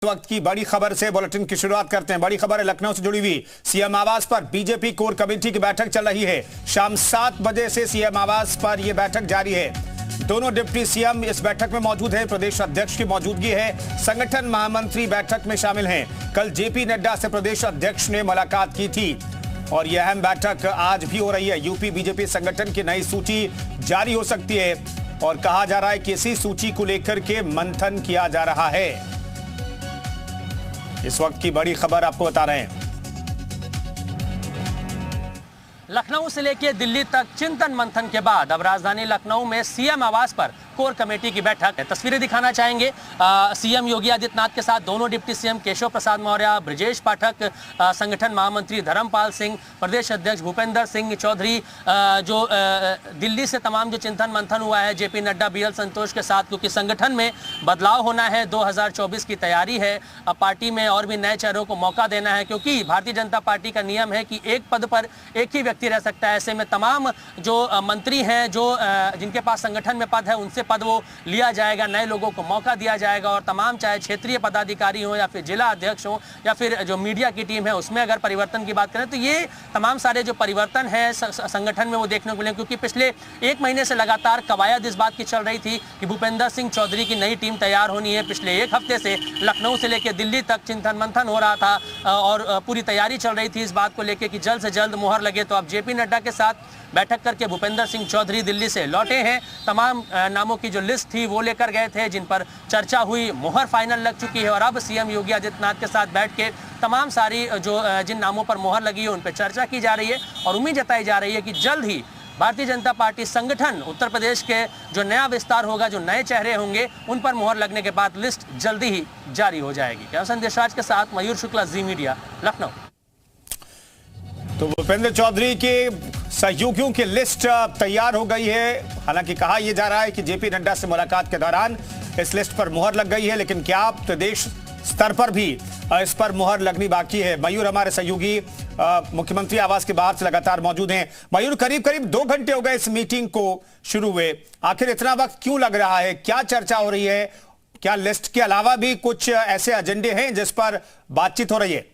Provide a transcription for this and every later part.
वक्त की बड़ी खबर से बुलेटिन की शुरुआत करते हैं। बड़ी खबर है लखनऊ से जुड़ी हुई। सीएम आवास पर बीजेपी कोर कमेटी की बैठक चल रही है। शाम 7 बजे से सीएम आवास पर यह बैठक जारी है। दोनों डिप्टी सीएम इस बैठक में मौजूद हैं। प्रदेश अध्यक्ष की मौजूदगी है। संगठन महामंत्री बैठक में शामिल हैं। कल जेपी नड्डा से प्रदेश अध्यक्ष ने मुलाकात की थी और यह अहम बैठक आज भी हो रही है। यूपी बीजेपी संगठन की नई सूची जारी हो सकती है और कहा जा रहा है कि इसी सूची को लेकर के मंथन किया जा रहा है। इस वक्त की बड़ी खबर आपको बता रहे हैं। लखनऊ से लेकर दिल्ली तक चिंतन मंथन के बाद अब राजधानी लखनऊ में सीएम आवास पर कोर कमेटी की बैठक है। तस्वीरें दिखाना चाहेंगे। सीएम योगी आदित्यनाथ के साथ दोनों डिप्टी सीएम केशव प्रसाद मौर्य, ब्रजेश पाठक, संगठन महामंत्री धर्मपाल सिंह, प्रदेश अध्यक्ष भूपेंद्र सिंह चौधरी, जो दिल्ली से तमाम जो चिंतन मंथन हुआ है जेपी नड्डा, बीएल संतोष के साथ, क्योंकि संगठन में बदलाव होना है। 2024 की तैयारी है। अब पार्टी में और भी नए चेहरों को मौका देना है, क्योंकि भारतीय जनता पार्टी का नियम है कि एक पद पर एक ही व्यक्ति रह सकता है। ऐसे में तमाम जो मंत्री हैं, जो जिनके पास संगठन में पद है, उनसे पद वो लिया जाएगा। नए लोगों को मौका दिया जाएगा और तमाम चाहे क्षेत्रीय पदाधिकारी हो या फिर जिला अध्यक्ष हो या फिर जो मीडिया की टीम है, उसमें अगर परिवर्तन की बात करें तो ये तमाम सारे जो परिवर्तन है संगठन में वो देखने को मिले। क्योंकि पिछले 1 महीने से लगातार कवायद इस बात की चल रही थी कि भूपेंद्र सिंह चौधरी की नई टीम तैयार होनी है। पिछले 1 हफ्ते से लखनऊ से लेकर दिल्ली तक चिंतन मंथन हो रहा था और पूरी तैयारी चल रही थी इस बात को लेकर कि जल्द से जल्द मुहर लगे। तो अब जेपी नड्डा के साथ बैठक करके भूपेंद्र सिंह चौधरी दिल्ली से लौटे हैं। तमाम नामों की जो लिस्ट थी वो लेकर गए थे, जिन पर चर्चा हुई, मुहर फाइनल लग चुकी है और अब सीएम योगी आदित्यनाथ के साथ बैठ के तमाम सारी जो जिन नामों पर मुहर लगी है उन पर चर्चा की जा रही है और उम्मीद जताई जा रही है कि जल्द ही भारतीय जनता पार्टी संगठन उत्तर प्रदेश के जो नया विस्तार होगा, जो नए चेहरे होंगे, उन पर मुहर लगने के बाद लिस्ट जल्दी ही जारी हो जाएगी। क्या संदेशराज के साथ मयूर शुक्ला, जी मीडिया, लखनऊ। तो भूपेंद्र चौधरी के सहयोगियों की लिस्ट तैयार हो गई है। हालांकि कहा यह जा रहा है कि जेपी नड्डा से मुलाकात के दौरान इस लिस्ट पर मुहर लग गई है, लेकिन क्या प्रदेश स्तर पर भी इस पर मुहर लगनी बाकी है? मयूर हमारे सहयोगी मुख्यमंत्री आवास के बाहर से लगातार मौजूद हैं। मयूर, करीब करीब 2 घंटे हो गए इस मीटिंग को शुरू हुए, आखिर इतना वक्त क्यों लग रहा है? क्या चर्चा हो रही है? क्या लिस्ट के अलावा भी कुछ ऐसे एजेंडे हैं जिस पर बातचीत हो रही है?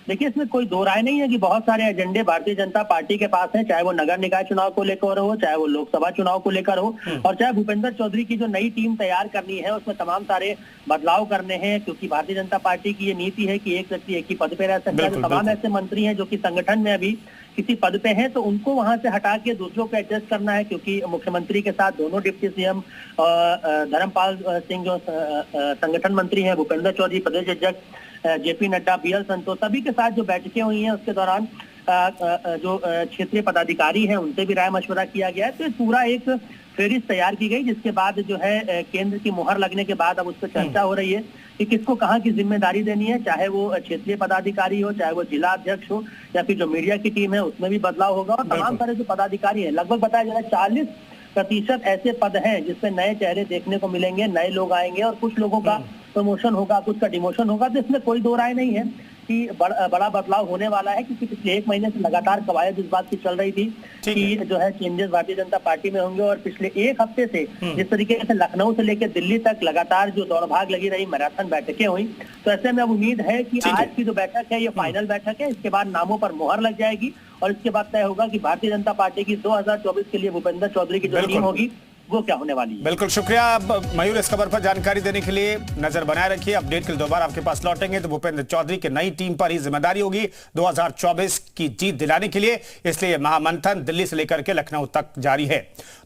देखिए, इसमें कोई दो राय नहीं है कि बहुत सारे एजेंडे भारतीय जनता पार्टी के पास हैं, चाहे वो नगर निकाय चुनाव को लेकर हो, चाहे वो लोकसभा चुनाव को लेकर हो और चाहे भूपेंद्र चौधरी की जो नई टीम तैयार करनी है उसमें तमाम सारे बदलाव करने हैं। क्योंकि भारतीय जनता पार्टी की ये नीति है कि एक व्यक्ति एक ही पद पे रह सकता है। तो तमाम ऐसे मंत्री हैं जो कि संगठन में अभी किसी पद पे हैं, तो उनको वहां से हटा के दूसरों को एडजस्ट करना है। क्योंकि मुख्यमंत्री के साथ दोनों डिप्टी सीएम धर्मपाल सिंह जो संगठन मंत्री है, भूपेंद्र चौधरी प्रदेश अध्यक्ष, जेपी नड्डा, बीएल संतोष, सभी के साथ जो बैठकें हुई हैं उसके दौरान जो क्षेत्रीय पदाधिकारी हैं उनसे भी राय मशवरा किया गया है। तो पूरा एक फेरिस्त तैयार की गई, जिसके बाद जो है केंद्र की मुहर लगने के बाद अब उस पर चर्चा हो रही है कि किसको कहाँ की जिम्मेदारी देनी है, चाहे वो क्षेत्रीय पदाधिकारी हो, चाहे वो जिला अध्यक्ष हो या फिर जो मीडिया की टीम है उसमें भी बदलाव होगा। और तमाम सारे जो पदाधिकारी हैं, लगभग बताया जा रहा है 40% ऐसे पद हैं जिसमें नए चेहरे देखने को मिलेंगे, नए लोग आएंगे और कुछ लोगों का प्रमोशन होगा, कुछ का डिमोशन होगा। तो इसमें कोई दो राय नहीं है कि बड़ा बदलाव होने वाला है। क्योंकि पिछले 1 महीने से लगातार कवायद इस बात की चल रही थी कि जो है चेंजेस भारतीय जनता पार्टी में होंगे। और पिछले 1 हफ्ते से जिस तरीके से लखनऊ से लेकर दिल्ली तक लगातार जो दौड़ भाग लगी रही, मैराथन बैठकें हुई, तो ऐसे में अब उम्मीद है कि आज की जो बैठक है ये फाइनल बैठक है। इसके बाद नामों पर मुहर लग जाएगी और इसके बाद तय होगा कि भारतीय जनता पार्टी की 2024 के लिए भूपेंद्र चौधरी की जो टीम होगी वो क्या होने वाली है। बिल्कुल शुक्रिया मयूर, इस खबर पर जानकारी देने के लिए। नजर बनाए रखिए, अपडेट के लिए दोबारा आपके पास लौटेंगे। तो भूपेंद्र चौधरी की नई टीम पर ही जिम्मेदारी होगी 2024 की जीत दिलाने के लिए, इसलिए महामंथन दिल्ली से लेकर के लखनऊ तक जारी है।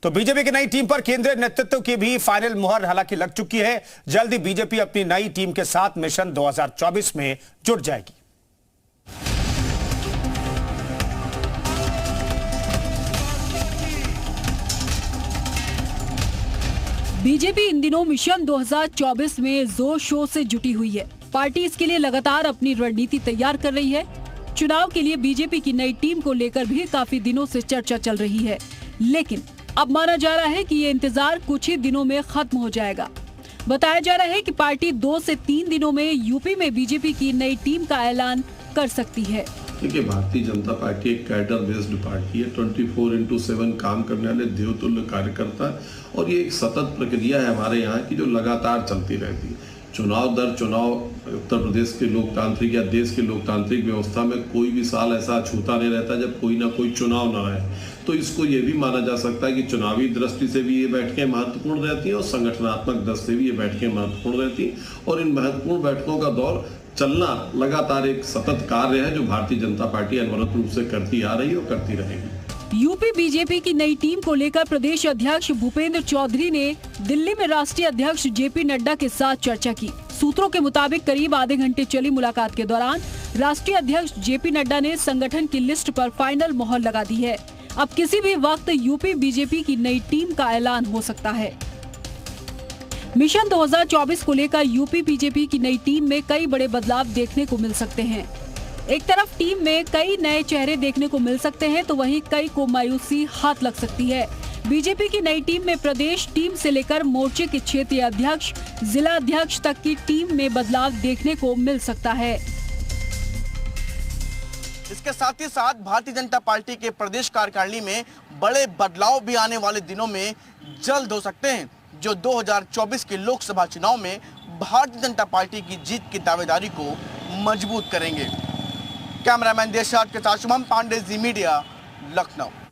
तो बीजेपी की नई टीम पर केंद्रीय नेतृत्व की भी फाइनल मुहर हालांकि लग चुकी है। जल्द ही बीजेपी अपनी नई टीम के साथ मिशन 2024 में जुट जाएगी। बीजेपी इन दिनों मिशन 2024 में जोर शोर से जुटी हुई है। पार्टी इसके लिए लगातार अपनी रणनीति तैयार कर रही है। चुनाव के लिए बीजेपी की नई टीम को लेकर भी काफी दिनों से चर्चा चल रही है, लेकिन अब माना जा रहा है कि ये इंतजार कुछ ही दिनों में खत्म हो जाएगा। बताया जा रहा है कि पार्टी 2 से 3 दिनों में यूपी में बीजेपी की नई टीम का ऐलान कर सकती है। देखिए, भारतीय जनता पार्टी एक कैडर बेस्ड पार्टी है। 24/7 काम करने वाले देवतुल्य कार्यकर्ता, और ये एक सतत प्रक्रिया है हमारे यहाँ की जो लगातार चलती रहती है। चुनाव दर चुनाव उत्तर प्रदेश के लोकतांत्रिक या देश के लोकतांत्रिक व्यवस्था में कोई भी साल ऐसा अछूता नहीं रहता जब कोई ना कोई चुनाव ना रहे। तो इसको ये भी माना जा सकता है कि चुनावी दृष्टि से भी ये बैठकें महत्वपूर्ण रहती हैं और संगठनात्मक दृष्टि से भी ये बैठकें महत्वपूर्ण रहती हैं। और इन महत्वपूर्ण बैठकों का दौर चलना लगातार एक सतत कार्य है जो भारतीय जनता पार्टी अनवरत रूप से करती आ रही है और करती रहेगी। यूपी बीजेपी की नई टीम को लेकर प्रदेश अध्यक्ष भूपेंद्र चौधरी ने दिल्ली में राष्ट्रीय अध्यक्ष जेपी नड्डा के साथ चर्चा की। सूत्रों के मुताबिक करीब आधे घंटे चली मुलाकात के दौरान राष्ट्रीय अध्यक्ष जेपी नड्डा ने संगठन की लिस्ट पर फाइनल मोहर लगा दी है। अब किसी भी वक्त यूपी बीजेपी की नई टीम का ऐलान हो सकता है। मिशन 2024 को लेकर यूपी बीजेपी की नई टीम में कई बड़े बदलाव देखने को मिल सकते हैं। एक तरफ टीम में कई नए चेहरे देखने को मिल सकते हैं तो वहीं कई को मायूसी हाथ लग सकती है। बीजेपी की नई टीम में प्रदेश टीम से लेकर मोर्चे के क्षेत्रीय अध्यक्ष, जिला अध्यक्ष तक की टीम में बदलाव देखने को मिल सकता है। इसके साथ ही साथ भारतीय जनता पार्टी के प्रदेश कार्यकारिणी में बड़े बदलाव भी आने वाले दिनों में जल्द हो सकते हैं, जो 2024 के लोकसभा चुनाव में भारतीय जनता पार्टी की जीत की दावेदारी को मजबूत करेंगे। कैमरामैन देशराज के साथ शुभम पांडे, जी मीडिया, लखनऊ।